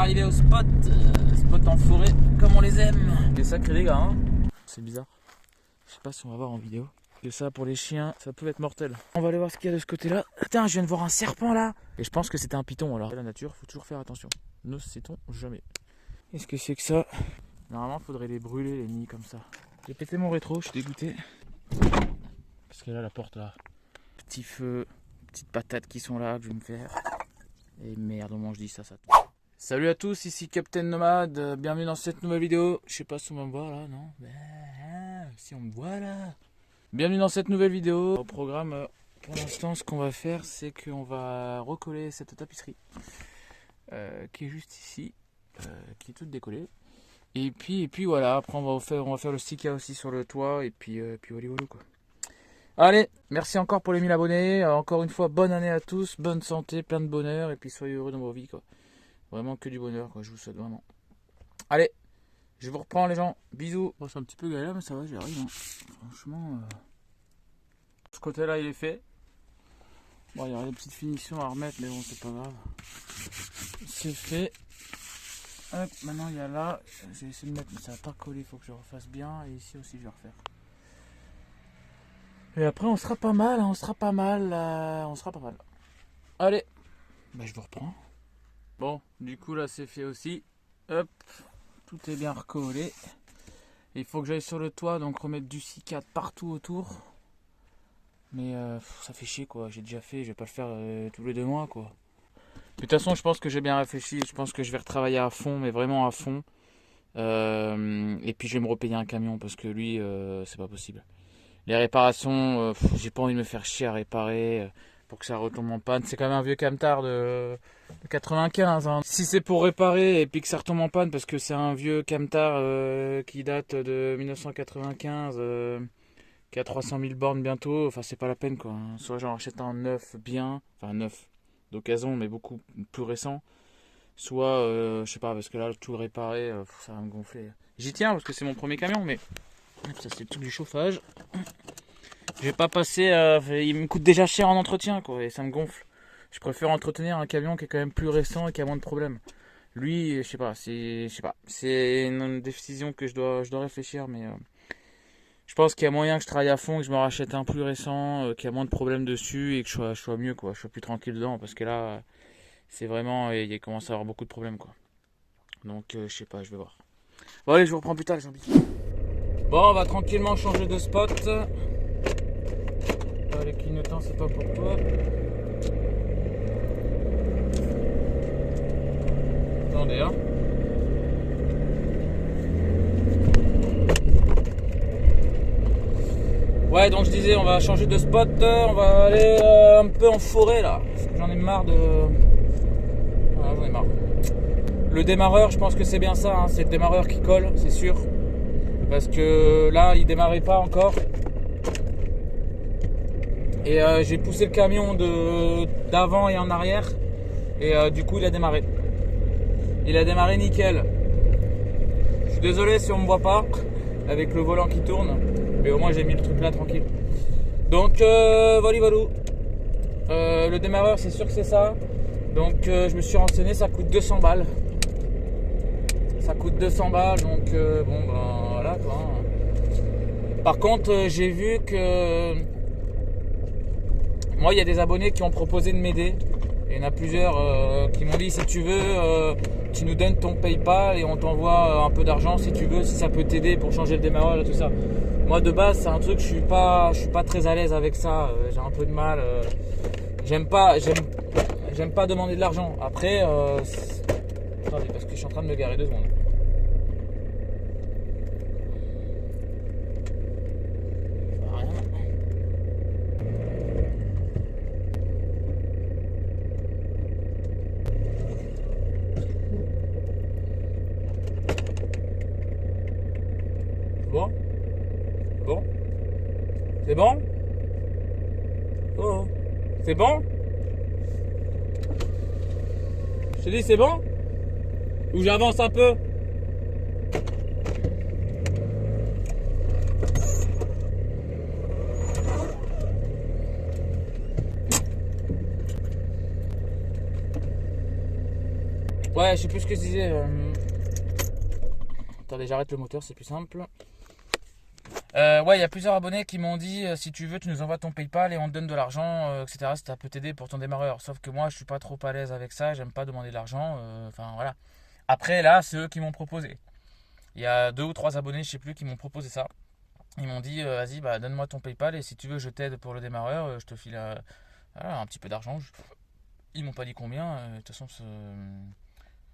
arrivé au spot. Spot en forêt, comme on les aime. Des sacrés les gars, hein. C'est bizarre. Je sais pas si on va voir en vidéo. Que ça pour les chiens, ça peut être mortel. On va aller voir ce qu'il y a de ce côté-là. Putain, je viens de voir un serpent là. Et je pense que c'était un python alors. La nature, faut toujours faire attention. Ne sait-on jamais. Qu'est-ce que c'est que ça? Normalement, faudrait les brûler les nids comme ça. J'ai pété mon rétro, je suis dégoûté. Parce que là, la porte là. Petit feu, petites patates qui sont là que je vais me faire. Et merde, au moment où je dis ça, ça. Salut à tous, ici Captain Nomade. Bienvenue dans cette nouvelle vidéo. Je sais pas si on va me voir là, non? Si on me voit là. Bienvenue dans cette nouvelle vidéo. Au programme, pour l'instant, ce qu'on va faire, c'est qu'on va recoller cette tapisserie qui est juste ici, qui est toute décollée. Et puis voilà. Après, on va faire le sticker aussi sur le toit. Et puis voilà quoi. Allez, merci encore pour les 1000 abonnés. Encore une fois, bonne année à tous, bonne santé, plein de bonheur. Et puis soyez heureux dans vos vies quoi. Vraiment que du bonheur quoi. Je vous souhaite vraiment. Allez. Je vous reprends les gens, bisous. Bon, c'est un petit peu galère mais ça va, j'y arrive. Hein. Franchement, ce côté-là il est fait. Bon, il y aura des petites finitions à remettre mais bon, c'est pas grave. C'est fait. Hop, maintenant il y a là. J'ai essayé de mettre mais ça n'a pas collé, il faut que je refasse bien. Et ici aussi je vais refaire. Et après on sera pas mal, on sera pas mal. Allez, bah, je vous reprends. Bon, du coup là c'est fait aussi. Hop. Tout est bien recollé. Il faut que j'aille sur le toit, donc remettre du C4 partout autour. Mais ça fait chier quoi, j'ai déjà fait, je vais pas le faire tous les 2 mois quoi. De toute façon, je pense que j'ai bien réfléchi, je pense que je vais retravailler à fond, mais vraiment à fond. Et puis je vais me repayer un camion parce que lui, c'est pas possible. Les réparations, j'ai pas envie de me faire chier à réparer. Pour que ça retombe en panne, c'est quand même un vieux camtar de 95 hein. Si c'est pour réparer et puis que ça retombe en panne parce que c'est un vieux camtar qui date de 1995 qui a 300 000 bornes bientôt, enfin c'est pas la peine quoi hein. Soit j'en achète un neuf bien, enfin neuf d'occasion mais beaucoup plus récent, soit je sais pas parce que là tout réparer ça va me gonfler. J'y tiens parce que c'est mon premier camion mais ça c'est tout du chauffage. Je vais pas passer, il me coûte déjà cher en entretien quoi, et ça me gonfle. Je préfère entretenir un camion qui est quand même plus récent et qui a moins de problèmes. Lui, je sais pas, c'est une décision que je dois réfléchir, mais je pense qu'il y a moyen que je travaille à fond, que je me rachète un plus récent, qui a moins de problèmes dessus et que je sois mieux quoi, je sois plus tranquille dedans parce que là, c'est vraiment, il commence à avoir beaucoup de problèmes quoi. Donc je sais pas, je vais voir. Bon allez, je vous reprends plus tard les zombies. Bon, on va tranquillement changer de spot. Les clignotants c'est pas pour toi. Attendez hein. Ouais donc je disais on va changer de spot, on va aller un peu en forêt là. Parce que j'en ai marre de. Voilà, j'en ai marre. Le démarreur je pense que c'est bien ça hein. C'est le démarreur qui colle, c'est sûr. Parce que là il démarrait pas encore. Et j'ai poussé le camion d'avant et en arrière. Et du coup il a démarré. Il a démarré nickel. Je suis désolé si on me voit pas avec le volant qui tourne. Mais au moins j'ai mis le truc là tranquille. Donc voilà. Le démarreur c'est sûr que c'est ça. Donc je me suis renseigné, ça coûte 200 balles. Ça coûte 200 balles donc bon ben voilà quoi. Par contre j'ai vu que moi, il y a des abonnés qui ont proposé de m'aider. Il y en a plusieurs qui m'ont dit si tu veux, tu nous donnes ton PayPal et on t'envoie un peu d'argent si tu veux, si ça peut t'aider pour changer le démarreur et tout ça. Moi, de base, c'est un truc, je suis pas très à l'aise avec ça. J'ai un peu de mal. J'aime pas demander de l'argent. Après, attendez, parce que je suis en train de me garer 2 secondes. Bon. C'est bon? Oh. C'est bon? Je te dis c'est bon? Ou j'avance un peu? Ouais, je sais plus ce que je disais. Attendez, j'arrête le moteur, c'est plus simple. Ouais, il y a plusieurs abonnés qui m'ont dit si tu veux, tu nous envoies ton PayPal et on te donne de l'argent, etc. Si ça peut t'aider pour ton démarreur. Sauf que moi, je suis pas trop à l'aise avec ça. J'aime pas demander de l'argent. Enfin, voilà. Après, là, c'est eux qui m'ont proposé. Il y a 2 ou 3 abonnés, je sais plus, qui m'ont proposé ça. Ils m'ont dit vas-y, bah, donne-moi ton PayPal et si tu veux, je t'aide pour le démarreur. Je te file voilà, un petit peu d'argent. Ils m'ont pas dit combien. De toute façon,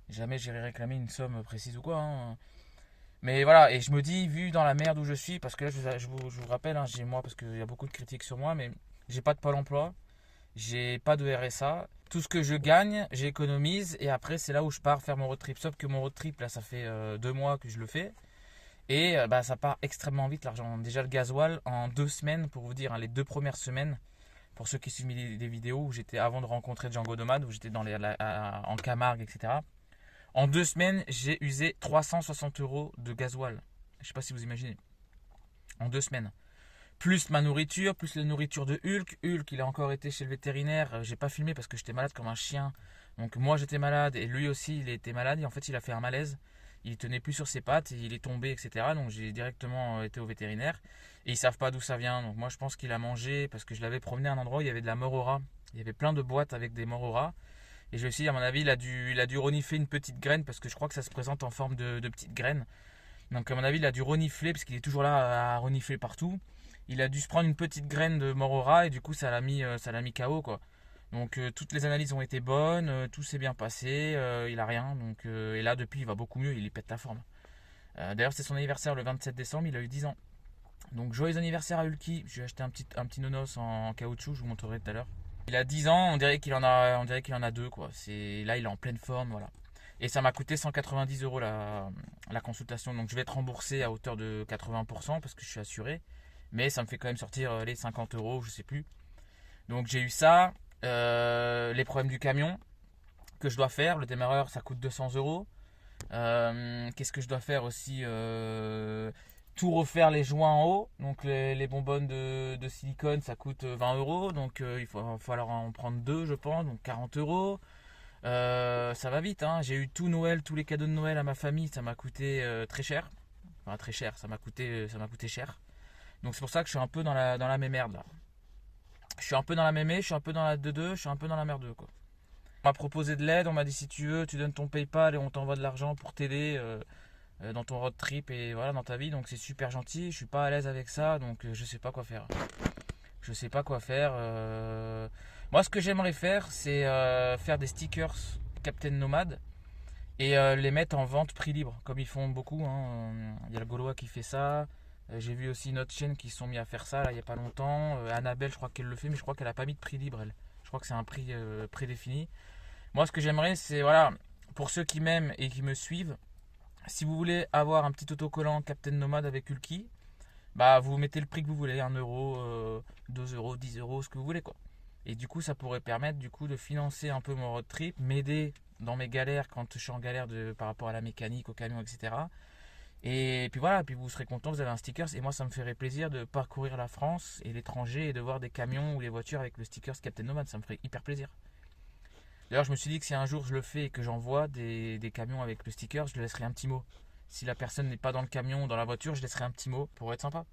jamais j'irai réclamer une somme précise ou quoi. Hein. Mais voilà, et je me dis, vu dans la merde où je suis, parce que là, je vous rappelle, hein, moi, parce qu'il y a beaucoup de critiques sur moi, mais j'ai pas de Pôle emploi, j'ai pas de RSA. Tout ce que je gagne, j'économise, et après, c'est là où je pars faire mon road trip. Sauf que mon road trip, là, ça fait 2 mois que je le fais, et bah, ça part extrêmement vite l'argent. Déjà, le gasoil, en 2 semaines, pour vous dire, hein, les 2 premières semaines, pour ceux qui suivent des vidéos où j'étais avant de rencontrer Django Nomad, où j'étais en Camargue, etc. En 2 semaines, j'ai usé 360 € de gasoil. Je sais pas si vous imaginez. En 2 semaines. Plus ma nourriture, plus la nourriture de Hulk. Hulk, il a encore été chez le vétérinaire. J'ai pas filmé parce que j'étais malade comme un chien. Donc moi j'étais malade et lui aussi il était malade. Et en fait il a fait un malaise. Il tenait plus sur ses pattes, et il est tombé, etc. Donc j'ai directement été au vétérinaire. Et ils savent pas d'où ça vient. Donc moi je pense qu'il a mangé parce que je l'avais promené à un endroit où il y avait de la mort au rat. Il y avait plein de boîtes avec des morts au rat. Et je me suis dit, à mon avis, il a dû renifler une petite graine parce que je crois que ça se présente en forme de petite graine. Donc, à mon avis, il a dû renifler parce qu'il est toujours là à renifler partout. Il a dû se prendre une petite graine de mort au rat et du coup, ça l'a mis KO, quoi. Donc, toutes les analyses ont été bonnes, tout s'est bien passé, il a rien. Donc, et là, depuis, il va beaucoup mieux, il y pète la forme. D'ailleurs, c'est son anniversaire le 27 décembre, il a eu 10 ans. Donc, joyeux anniversaire à Hulky. Je lui ai acheté un petit nonos en caoutchouc, je vous montrerai tout à l'heure. Il a 10 ans, on dirait qu'il en a 2, quoi. Là, il est en pleine forme, voilà. Et ça m'a coûté 190 € la consultation. Donc je vais être remboursé à hauteur de 80% parce que je suis assuré. Mais ça me fait quand même sortir les 50 €, je sais plus. Donc j'ai eu ça. Les problèmes du camion que je dois faire. Le démarreur, ça coûte 200 €. Qu'est-ce que je dois faire aussi tout refaire les joints en haut, donc les bonbonnes de silicone ça coûte 20 €, donc il va falloir en prendre 2 je pense, donc 40 €. Ça va vite, hein. J'ai eu tout Noël, tous les cadeaux de Noël à ma famille, ça m'a coûté très cher. Enfin très cher, ça m'a coûté cher. Donc c'est pour ça que je suis un peu dans la mémerde là. Je suis un peu dans la mémé, je suis un peu dans la 2-2, je suis un peu dans la merde quoi. On m'a proposé de l'aide, on m'a dit si tu veux, tu donnes ton PayPal et on t'envoie de l'argent pour t'aider dans ton road trip et voilà dans ta vie, donc c'est super gentil. Je suis pas à l'aise avec ça, donc je sais pas quoi faire. Je sais pas quoi faire. Moi, ce que j'aimerais faire, c'est faire des stickers Captain Nomad et les mettre en vente prix libre, comme ils font beaucoup. Hein. Il y a le Gaulois qui fait ça. J'ai vu aussi une autre chaîne qui se sont mis à faire ça là, il y a pas longtemps. Annabelle, je crois qu'elle le fait, mais je crois qu'elle a pas mis de prix libre. Elle. Je crois que c'est un prix prédéfini. Moi, ce que j'aimerais, c'est voilà, pour ceux qui m'aiment et qui me suivent. Si vous voulez avoir un petit autocollant Captain Nomad avec Hulky, bah vous mettez le prix que vous voulez, 1 €, 2 €, 10 €, ce que vous voulez quoi. Et du coup ça pourrait permettre du coup de financer un peu mon road trip, m'aider dans mes galères quand je suis en galère par rapport à la mécanique, au camion, etc. Et puis voilà, puis vous serez content, vous avez un sticker et moi ça me ferait plaisir de parcourir la France et l'étranger et de voir des camions ou des voitures avec le sticker Captain Nomad, ça me ferait hyper plaisir. D'ailleurs, je me suis dit que si un jour je le fais et que j'envoie des camions avec le sticker, je lui laisserai un petit mot. Si la personne n'est pas dans le camion ou dans la voiture, je laisserai un petit mot pour être sympa.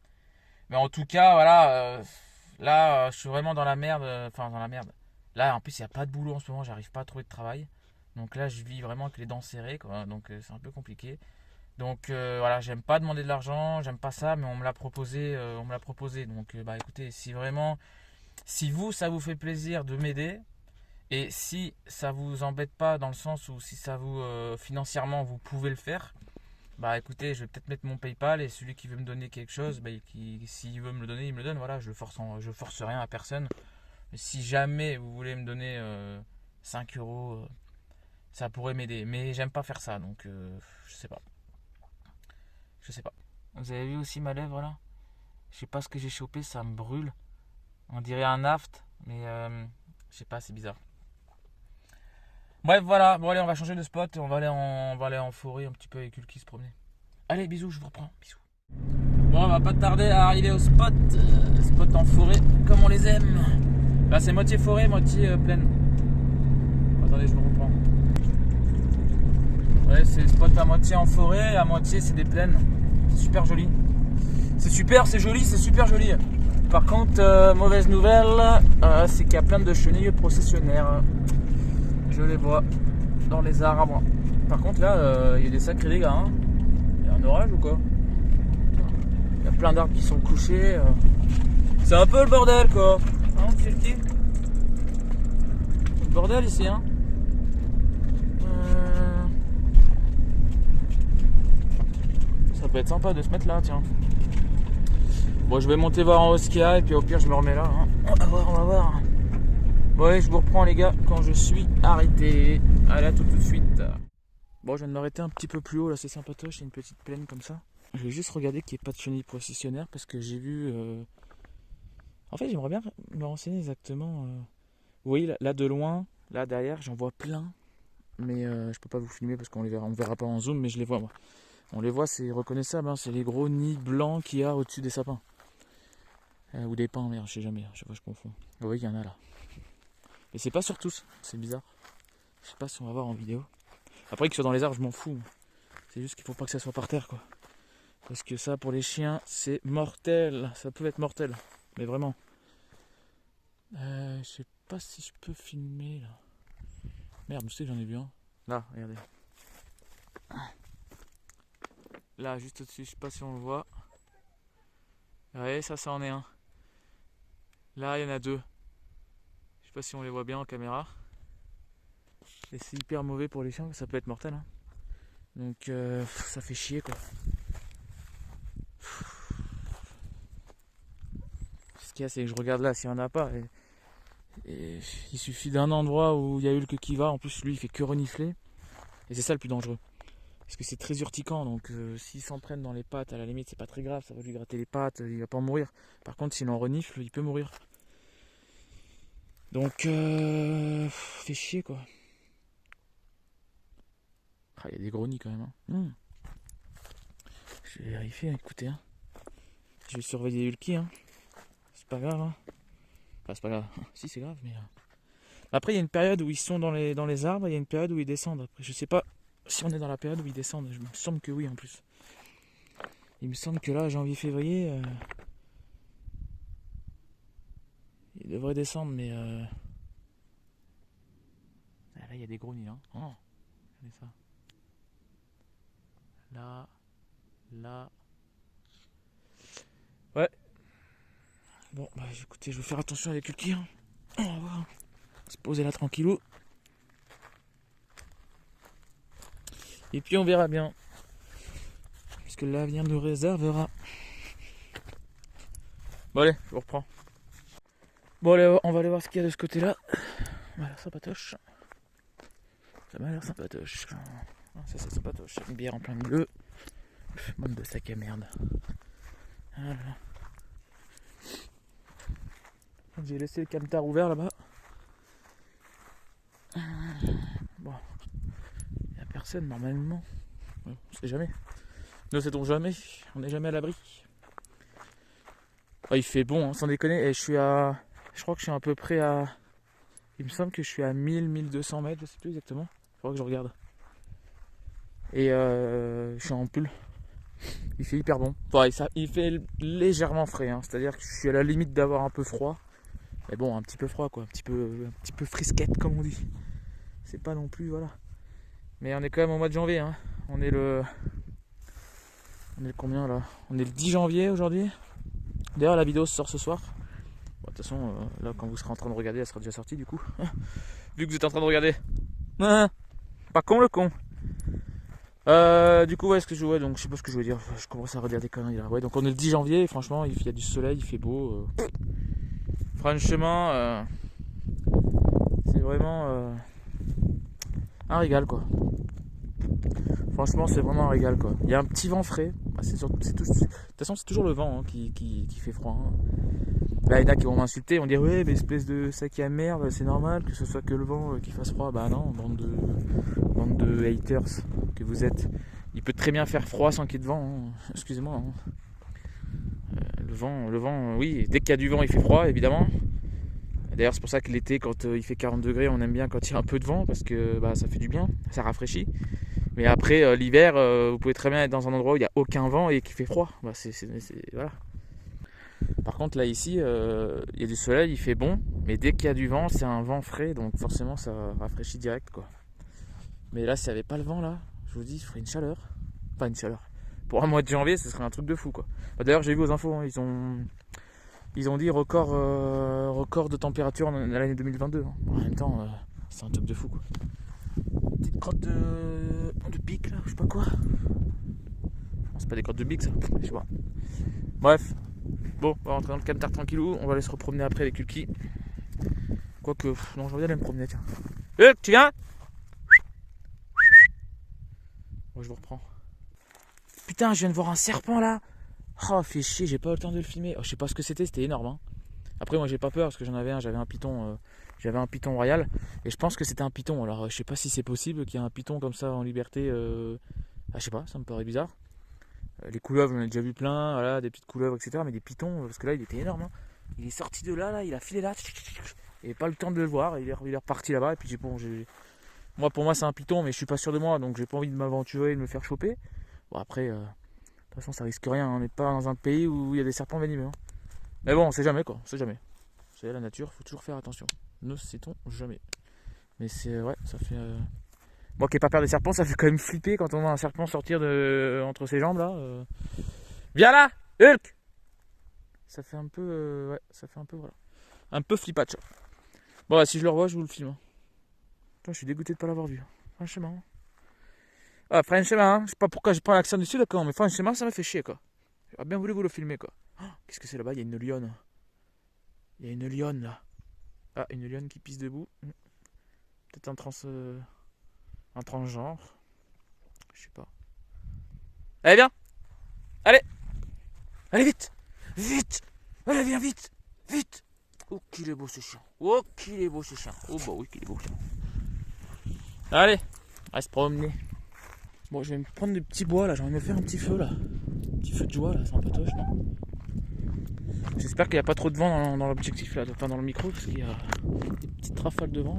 Mais en tout cas, voilà, là, je suis vraiment dans la merde. Enfin, dans la merde. Là, en plus, il n'y a pas de boulot en ce moment, j'arrive pas à trouver de travail. Donc là, je vis vraiment avec les dents serrées, quoi. Donc c'est un peu compliqué. Donc voilà, j'aime pas demander de l'argent, j'aime pas ça, mais on me l'a proposé. Donc bah écoutez, si vous, ça vous fait plaisir de m'aider. Et si ça vous embête pas dans le sens où si ça vous financièrement vous pouvez le faire, bah écoutez, je vais peut-être mettre mon PayPal et celui qui veut me donner quelque chose, bah, s'il veut me le donner, il me le donne. Voilà, je force rien à personne. Si jamais vous voulez me donner 5 €, ça pourrait m'aider. Mais j'aime pas faire ça, donc je sais pas. Je sais pas. Vous avez vu aussi ma lèvre là? Je sais pas ce que j'ai chopé, ça me brûle. On dirait un aft, mais je sais pas, c'est bizarre. Bref, voilà. Bon, allez, on va changer de spot. On va aller en forêt un petit peu avec Hulky se promener. Allez, bisous, je vous reprends. Bisous. Bon, on va pas tarder à arriver au spot. Spot en forêt, comme on les aime. Là, c'est moitié forêt, moitié plaine. Attendez, je me reprends. Ouais, c'est spot à moitié en forêt, à moitié c'est des plaines. C'est super joli. C'est super, c'est joli, c'est super joli. Par contre, mauvaise nouvelle, c'est qu'il y a plein de chenilles processionnaires. Je les vois dans les arbres. Par contre là, il y a des sacrés dégâts. Hein. Il y a un orage ou quoi? Il y a plein d'arbres qui sont couchés. C'est un peu le bordel quoi. Hein, c'est le bordel ici. Hein. Ça peut être sympa de se mettre là, tiens. Bon, je vais monter voir en haut ce qu'il y a et puis au pire, je me remets là. Hein. On va voir, on va voir. Bon, allez, je vous reprends les gars quand je suis arrêté. Allez, à tout de suite. Bon, je viens de m'arrêter un petit peu plus haut là, c'est sympatoche, il y a une petite plaine comme ça. Je vais juste regarder qu'il n'y ait pas de chenilles processionnaires parce que j'ai vu. En fait, j'aimerais bien me renseigner exactement. Vous voyez, là de loin, là derrière, j'en vois plein. Mais je peux pas vous filmer parce qu'on les verra, on verra pas en zoom, mais je les vois moi. On les voit, c'est reconnaissable, hein, c'est les gros nids blancs qu'il y a au-dessus des sapins. Ou des pins, merde, je sais jamais, je sais pas, je confonds. Oui, il y en a là. Et c'est pas sur tous, c'est bizarre. Je sais pas si on va voir en vidéo. Après qu'ils soient dans les arbres, je m'en fous. C'est juste qu'il faut pas que ça soit par terre, quoi. Parce que ça, pour les chiens, c'est mortel. Ça peut être mortel, mais vraiment. Je sais pas si je peux filmer là. Merde, je sais que j'en ai vu un. Là, regardez. Là, juste au-dessus, je sais pas si on le voit. Ouais, ça en est un. Là, il y en a deux. Je sais pas si on les voit bien en caméra. Et c'est hyper mauvais pour les chiens, ça peut être mortel. Hein. Donc, ça fait chier quoi. Ce qu'il y a, c'est que je regarde là s'il n'y en a pas. Et il suffit d'un endroit où il y a Hulk qui va. En plus, lui, il fait que renifler. Et c'est ça le plus dangereux. Parce que c'est très urticant, donc s'il s'en prenne dans les pattes, à la limite, c'est pas très grave, ça va lui gratter les pattes, il va pas mourir. Par contre, s'il en renifle, il peut mourir. Donc, fait chier quoi. Ah, il y a des gros nids quand même. Hein. Je vais vérifier, écoutez. Hein. Je vais surveiller Hulky. Hein. C'est pas grave. Hein. Enfin, c'est pas grave. Si, c'est grave, mais. Après, il y a une période où ils sont dans les arbres, il y a une période où ils descendent. Après, je sais pas. Si on est dans la période où ils descendent, il me semble que oui en plus. Il me semble que là, janvier-février, ils devraient descendre, mais là, il y a des gros nids. Hein. Oh, regardez ça. Là. Ouais. Bon, bah écoutez, je vais faire attention avec Hulky. Hein. On va voir. Se poser là tranquillou. Et puis on verra bien. Puisque l'avenir nous réservera. Bon allez, je vous reprends. Bon allez, on va aller voir ce qu'il y a de ce côté-là. Ça m'a l'air sympatoche. Ça m'a l'air sympatoche. Ça c'est sympatoche. Une bière en plein milieu. Bande de sac à merde. Voilà. J'ai laissé le camtar ouvert là-bas. Bon. Il n'y a personne normalement. On sait jamais. Ne sait-on jamais. On n'est jamais à l'abri. Oh, il fait bon, hein, sans déconner. Et je crois que je suis à peu près à. Il me semble que je suis à 1200 mètres, je sais plus exactement. Il faudra que je regarde. Et je suis en pull. Il fait hyper bon. Enfin, il fait légèrement frais. Hein, c'est-à-dire que je suis à la limite d'avoir un peu froid. Mais bon, un petit peu froid quoi. Un petit peu frisquette comme on dit. C'est pas non plus, voilà. Mais on est quand même au mois de janvier. Hein. On est le combien là? On est le 10 janvier aujourd'hui. D'ailleurs, la vidéo sort ce soir. Bon, de toute façon, là, quand vous serez en train de regarder, elle sera déjà sortie du coup. Vu que vous êtes en train de regarder. Pas con le con. Du coup, ouais, ce que je vois, donc je sais pas ce que je veux dire. Je commence à redire des conneries là. Ouais, donc on est le 10 janvier. Et franchement, il y a du soleil, il fait beau. Franchement, c'est vraiment un régal quoi. Franchement, c'est vraiment un régal quoi. Il y a un petit vent frais. De toute façon, c'est toujours le vent hein, qui fait froid. Hein. Là, il y en a qui vont m'insulter, on dit ouais, mais espèce de sac à merde, c'est normal que ce soit que le vent qui fasse froid. Bah non, bande de haters que vous êtes. Il peut très bien faire froid sans qu'il y ait de vent. Hein. Excusez-moi. Hein. Le vent, oui, dès qu'il y a du vent, il fait froid, évidemment. D'ailleurs, c'est pour ça que l'été, quand il fait 40 degrés, on aime bien quand il y a un peu de vent parce que bah, ça fait du bien, ça rafraîchit. Mais après, l'hiver, vous pouvez très bien être dans un endroit où il n'y a aucun vent et qui fait froid. Bah, voilà. Par contre, là, ici, il y a du soleil, il fait bon. Mais dès qu'il y a du vent, c'est un vent frais. Donc forcément, ça rafraîchit direct, quoi. Mais là, s'il n'y avait pas le vent, là, je vous dis, il ferait une chaleur. Pas une chaleur. Pour un mois de janvier, ce serait un truc de fou, quoi. Bah, d'ailleurs, j'ai vu aux infos, hein, ils ont dit record de température dans l'année 2022. Hein. En même temps, c'est un truc de fou, quoi. Petite crotte de pique, là, je sais pas quoi. Non, c'est pas des crottes de pique, ça. Je sais pas. Bref. Bon, on va rentrer dans le camtar tranquillou. On va aller se repromener après avec Hulky. Quoique, non, j'ai envie d'aller me promener, tiens. Hulk, tu viens? Bon, je vous reprends. Putain, je viens de voir un serpent, là. Oh, fait chier, j'ai pas eu le temps de le filmer. Oh, je sais pas ce que c'était énorme, hein. Après, moi, j'ai pas peur parce que j'en avais un, j'avais un python royal. Et je pense que c'était un python. Alors, je sais pas si c'est possible qu'il y ait un python comme ça en liberté. Ah, je sais pas, ça me paraît bizarre. Les couleuvres, j'en ai déjà vu plein, voilà, des petites couleuvres, etc. Mais des pythons, parce que là, il était énorme. Hein. Il est sorti de là, il a filé là. Et pas le temps de le voir. Il est reparti là-bas. Et puis, pour moi, c'est un python, mais je suis pas sûr de moi. Donc, j'ai pas envie de m'aventurer et de me faire choper. Bon, après, de toute façon, ça risque rien. On n'est pas dans un pays où il y a des serpents venimeux. Hein. Mais bon, on sait jamais, quoi. On sait jamais. C'est la nature, faut toujours faire attention. Ne sait-on jamais. Mais c'est, ouais, ça fait. Moi qui n'ai pas peur des serpents, ça fait quand même flipper quand on voit un serpent sortir entre ses jambes là. Viens là, Hulk. Ça fait un peu, ouais, ça fait un peu, voilà, un peu flippatch. Bon, bah, si je le revois, je vous le filme. Putain, je suis dégoûté de pas l'avoir vu. Franchement. Ah, franchement, hein, je sais pas pourquoi j'ai pas l'accent dessus, d'accord, mais franchement, ça m'a fait chier quoi. J'aurais bien voulu vous le filmer quoi. Oh, qu'est-ce que c'est là-bas? Il y a une lionne. Il y a une lionne là. Ah, une lionne qui pisse debout. Peut-être un transgenre. Je sais pas. Allez, viens. Allez. Allez, vite. Vite. Allez, viens, vite. Vite. Oh, qu'il est beau ce chien. Oh, qu'il est beau ce chien. Oh, bah oui, qu'il est beau. Allez. On va se promener. Bon, je vais me prendre des petits bois là. J'ai envie de me faire un petit feu là. Un petit feu de joie là. C'est un peu toche, non? J'espère qu'il n'y a pas trop de vent dans l'objectif là. Enfin, dans le micro, parce qu'il y a des petites rafales de vent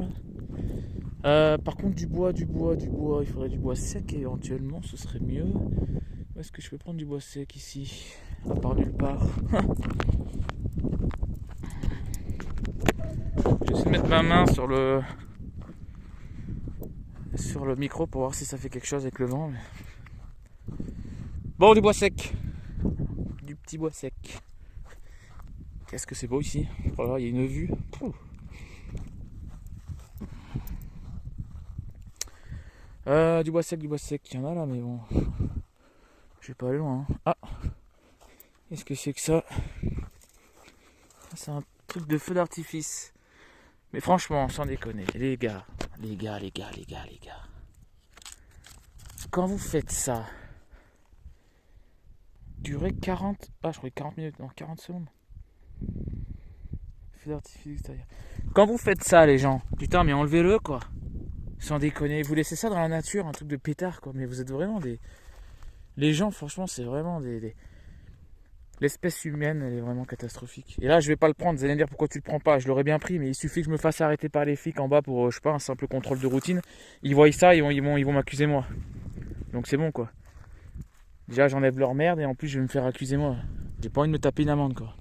là. Par contre, du bois, il faudrait du bois sec éventuellement, ce serait mieux. Où est-ce que je peux prendre du bois sec ici? À part nulle part. J'essaie de mettre ma main sur le micro pour voir si ça fait quelque chose avec le vent. Mais... Bon, du bois sec. Du petit bois sec. Qu'est-ce que c'est beau ici. Oh là, il y a une vue. Du bois sec, il y en a là, mais bon. Je vais pas aller loin. Hein. Ah, qu'est-ce que c'est que ça? C'est un truc de feu d'artifice. Mais franchement, sans déconner, les gars. Quand vous faites ça, durée 40... Ah, je croyais 40 minutes, non, 40 secondes. Feu d'artifice extérieur. Quand vous faites ça, les gens, putain, mais enlevez-le, quoi. Sans déconner, vous laissez ça dans la nature, un truc de pétard, quoi. Mais vous êtes vraiment des... Les gens, franchement, c'est vraiment des... L'espèce humaine, elle est vraiment catastrophique. Et là, je vais pas le prendre. Vous allez me dire pourquoi tu le prends pas. Je l'aurais bien pris, mais il suffit que je me fasse arrêter par les flics en bas pour, je sais pas, un simple contrôle de routine. Ils voient ça, ils vont m'accuser moi. Donc c'est bon quoi. Déjà, j'enlève leur merde et en plus, je vais me faire accuser moi. J'ai pas envie de me taper une amende quoi.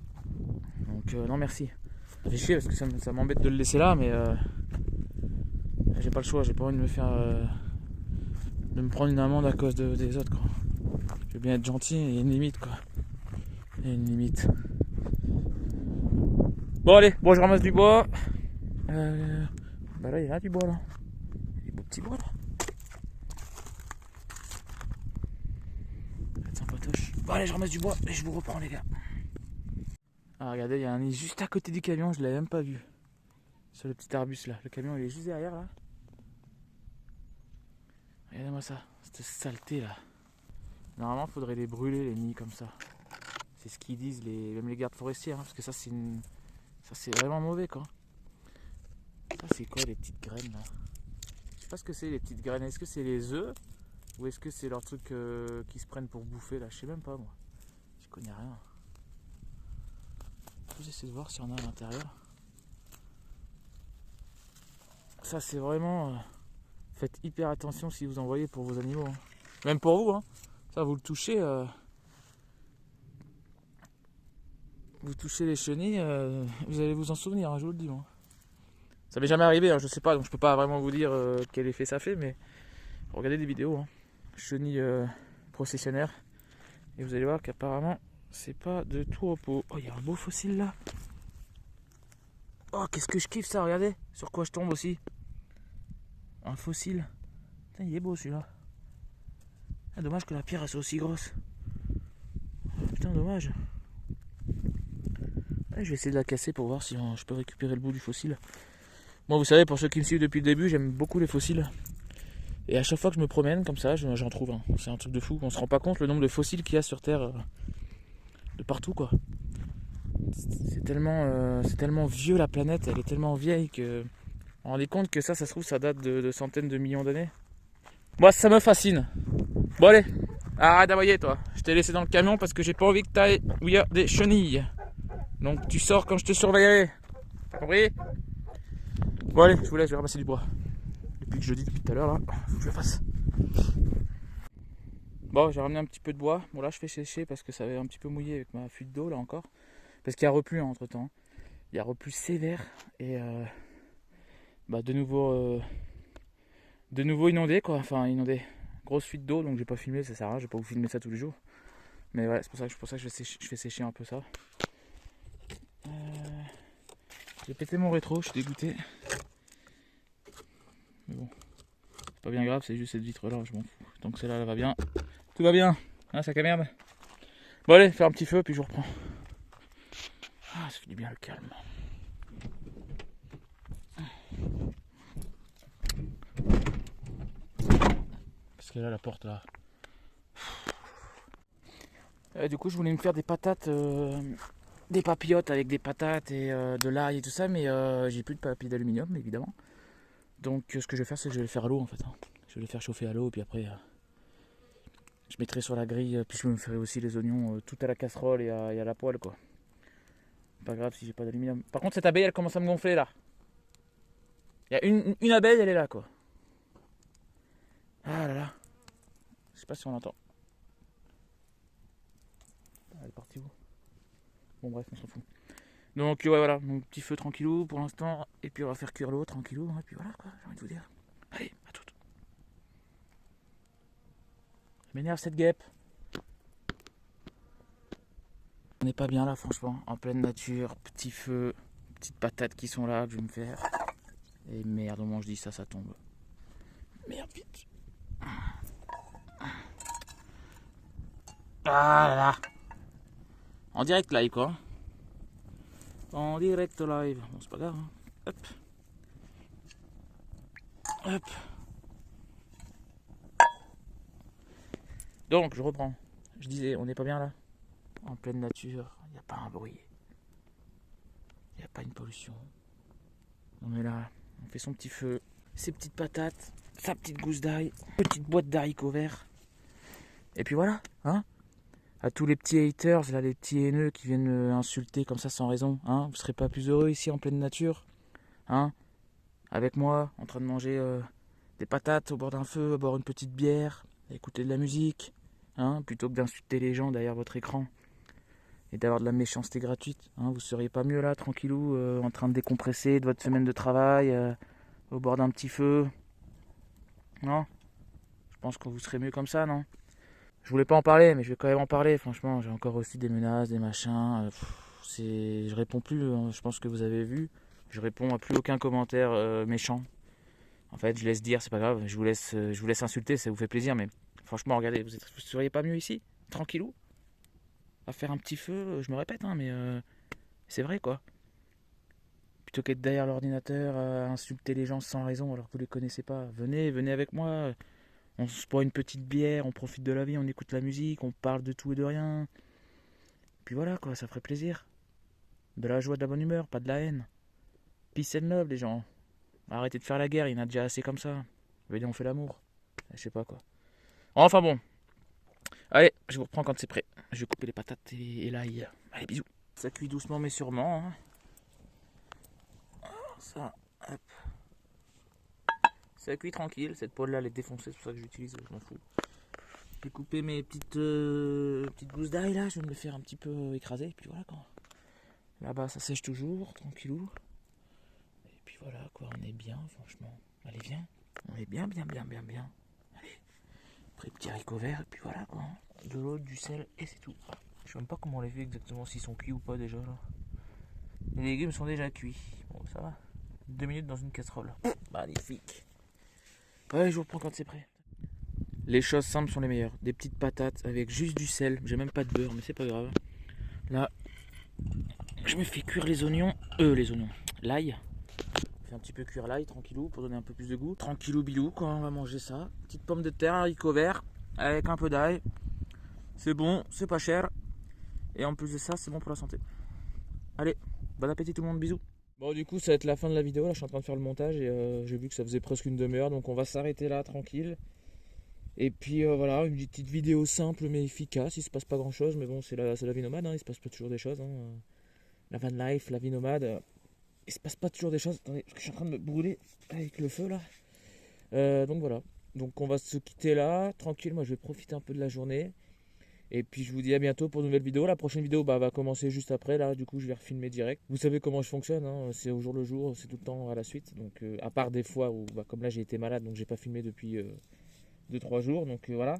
Donc non merci. Ça fait chier parce que ça m'embête de le laisser là, mais j'ai pas le choix. J'ai pas envie de me faire, de me prendre une amende à cause des autres quoi. Je veux bien être gentil, il y a une limite quoi. Il y a une limite. Bon allez, bon je ramasse du bois. Bah là il y a du bois là. Il y a des beaux petits bois là. C'est un potoche. Bon allez je ramasse du bois et je vous reprends les gars. Ah regardez, il y a un nid juste à côté du camion, je l'avais même pas vu. Sur le petit arbuste là. Le camion il est juste derrière là. Regardez-moi ça, cette saleté là. Normalement il faudrait les brûler les nids comme ça. C'est ce qu'ils disent même les gardes forestiers, hein, parce que ça c'est vraiment mauvais quoi. Ça c'est quoi les petites graines là? Je sais pas ce que c'est les petites graines. Est-ce que c'est les œufs ou est-ce que c'est leur truc qui se prennent pour bouffer là? Je sais même pas moi. Je connais rien. J'essaie de voir s'il y en a à l'intérieur. Ça c'est vraiment Faites hyper attention si vous en voyez pour vos animaux. Hein. Même pour vous, hein. Ça vous le touchez. Vous touchez les chenilles, vous allez vous en souvenir, hein, je vous le dis. Moi. Ça m'est jamais arrivé, hein, je sais pas, donc je peux pas vraiment vous dire quel effet ça fait, mais regardez des vidéos. Hein. Chenilles processionnaires. Et vous allez voir qu'apparemment, c'est pas de tout repos. Oh, il y a un beau fossile là. Oh, qu'est-ce que je kiffe ça, regardez. Sur quoi je tombe aussi. Un fossile. Putain, il est beau celui-là. Ah, dommage que la pierre elle soit aussi grosse. Putain, dommage. Ouais, je vais essayer de la casser pour voir si je peux récupérer le bout du fossile. Moi, vous savez, pour ceux qui me suivent depuis le début, j'aime beaucoup les fossiles. Et à chaque fois que je me promène comme ça, j'en trouve un. C'est un truc de fou. On se rend pas compte le nombre de fossiles qu'il y a sur Terre. De partout, quoi. C'est tellement vieux la planète, elle est tellement vieille que... Vous vous rendez compte que ça se trouve, ça date de centaines de millions d'années. Moi, ça me fascine. Bon, allez, arrête d'aboyer, toi. Je t'ai laissé dans le camion parce que j'ai pas envie que t'ailles où il y a des chenilles. Donc, tu sors quand je te surveillerai. T'as compris? Bon, allez, je vous laisse, je vais ramasser du bois. Depuis que je dis depuis tout à l'heure, là, faut que je le fasse. Bon, j'ai ramené un petit peu de bois. Bon, là, je fais sécher parce que ça avait un petit peu mouillé avec ma fuite d'eau, là, encore. Parce qu'il y a replu, hein, entre temps. Il y a replu sévère et de nouveau inondé, quoi. Enfin, inondé. Grosse fuite d'eau, donc j'ai pas filmé, ça sert à rien, je vais pas vous filmer ça tous les jours. Mais voilà, c'est pour ça que je fais sécher un peu ça. J'ai pété mon rétro, je suis dégoûté. Mais bon, c'est pas bien grave, c'est juste cette vitre là, je m'en fous. Tant que celle-là elle va bien, tout va bien. Hein, sac à merde. Bon, allez, faire un petit feu, puis je reprends. Ah, ça fait du bien le calme. Parce que là, la porte là. Du coup, je voulais me faire des patates, des papillotes avec des patates et de l'ail et tout ça, mais j'ai plus de papier d'aluminium évidemment. Donc, ce que je vais faire, c'est que je vais les faire à l'eau en fait. Hein. Je vais les faire chauffer à l'eau, puis après, je mettrai sur la grille, puis je me ferai aussi les oignons tout à la casserole et à la poêle quoi. Pas grave si j'ai pas d'aluminium. Par contre, cette abeille, elle commence à me gonfler là. Il y a une abeille, elle est là quoi. Ah là là. Je sais pas si on l'entend. Elle est partie où? Bon bref, on s'en fout. Donc ouais voilà, mon petit feu tranquillou pour l'instant. Et puis on va faire cuire l'eau tranquillou. Et puis voilà quoi, j'ai envie de vous dire. Allez, à toutes. Ça m'énerve cette guêpe. On n'est pas bien là franchement, en pleine nature, petit feu, petites patates qui sont là que je vais me faire. Et merde, au moment où je dis ça, ça tombe. Merde, vite. Ah là là. En direct live quoi. En direct live. Bon c'est pas grave. Hein. Hop. Hop. Donc je reprends. Je disais, on n'est pas bien là. En pleine nature, il n'y a pas un bruit. Il n'y a pas une pollution. On est là, on fait son petit feu, ses petites patates, sa petite gousse d'ail, petite boîte d'haricots verts. Et puis voilà, hein. À tous les petits haters, là, les petits haineux qui viennent insulter comme ça sans raison, hein. Vous serez pas plus heureux ici en pleine nature, hein. Avec moi, en train de manger des patates au bord d'un feu, à boire une petite bière, à écouter de la musique, hein, plutôt que d'insulter les gens derrière votre écran. Et d'avoir de la méchanceté gratuite. Hein, vous seriez pas mieux là, tranquillou, en train de décompresser de votre semaine de travail, au bord d'un petit feu. Non? Je pense que vous serez mieux comme ça, non? Je voulais pas en parler, mais je vais quand même en parler. Franchement, j'ai encore aussi des menaces, des machins. Je réponds plus, hein, je pense que vous avez vu. Je réponds à plus aucun commentaire méchant. En fait, je laisse dire, c'est pas grave. Je vous laisse insulter, ça vous fait plaisir, mais franchement, regardez, vous seriez pas mieux ici? Tranquillou? À faire un petit feu, je me répète, hein, mais c'est vrai quoi. Plutôt qu'être derrière l'ordinateur à insulter les gens sans raison alors que vous les connaissez pas. Venez avec moi, on se boit une petite bière, on profite de la vie, on écoute la musique, on parle de tout et de rien. Puis voilà quoi, ça ferait plaisir. De la joie, de la bonne humeur, pas de la haine. Peace and love les gens. Arrêtez de faire la guerre, il y en a déjà assez comme ça. Venez, on fait l'amour. Je sais pas quoi. Enfin bon. Allez, je vous reprends quand c'est prêt. Je vais couper les patates et l'ail. Allez, bisous. Ça cuit doucement mais sûrement. Hein. Ça, hop. Ça cuit tranquille. Cette poêle là elle est défoncée, c'est pour ça que j'utilise, je m'en fous. J'ai coupé mes petites gousses d'ail là, je vais me les faire un petit peu écraser. Et puis voilà quoi. Là-bas ça sèche toujours, tranquillou. Et puis voilà quoi, on est bien franchement. Allez viens, on est bien. Allez, après petit haricot vert et puis voilà quoi. De l'eau, du sel et c'est tout. Je sais même pas comment on les fait exactement, s'ils sont cuits ou pas déjà là. Les légumes sont déjà cuits. Bon ça va. 2 minutes dans une casserole. Magnifique. Ouais, je vous reprends quand c'est prêt. Les choses simples sont les meilleures. Des petites patates avec juste du sel. J'ai même pas de beurre, mais c'est pas grave. Là, je me fais cuire les oignons. L'ail. Je fais un petit peu cuire l'ail, tranquillou, pour donner un peu plus de goût. Tranquillou bilou, quand on va manger ça. Petite pomme de terre, haricots verts, avec un peu d'ail. C'est bon, c'est pas cher. Et en plus de ça, c'est bon pour la santé. Allez, bon appétit tout le monde, bisous. Bon du coup ça va être la fin de la vidéo, là je suis en train de faire le montage et j'ai vu que ça faisait presque une demi-heure, donc on va s'arrêter là tranquille. Et puis voilà, une petite vidéo simple mais efficace, il se passe pas grand chose, mais bon c'est la vie nomade, hein, il se passe pas toujours des choses. Hein. La van life, la vie nomade, il se passe pas toujours des choses. Attendez, parce que je suis en train de me brûler avec le feu là. Donc voilà, donc on va se quitter là, tranquille, moi je vais profiter un peu de la journée. Et puis je vous dis à bientôt pour de nouvelles vidéos. La prochaine vidéo va commencer juste après. Là, du coup, je vais refilmer direct. Vous savez comment je fonctionne. Hein, c'est au jour le jour, c'est tout le temps à la suite. Donc, à part des fois où, comme là, j'ai été malade, donc j'ai pas filmé depuis 2-3 jours. Donc voilà.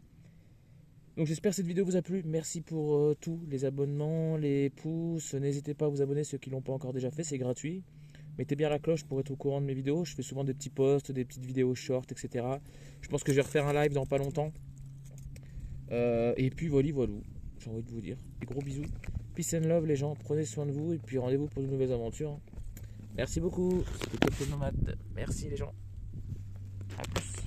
Donc j'espère que cette vidéo vous a plu. Merci pour tout, les abonnements, les pouces. N'hésitez pas à vous abonner ceux qui l'ont pas encore déjà fait. C'est gratuit. Mettez bien la cloche pour être au courant de mes vidéos. Je fais souvent des petits posts, des petites vidéos short, etc. Je pense que je vais refaire un live dans pas longtemps. Et puis voilà, j'ai envie de vous dire. Des gros bisous. Peace and love les gens, prenez soin de vous et puis rendez-vous pour de nouvelles aventures. Merci beaucoup, c'était Captain Nomade. Merci les gens. À plus.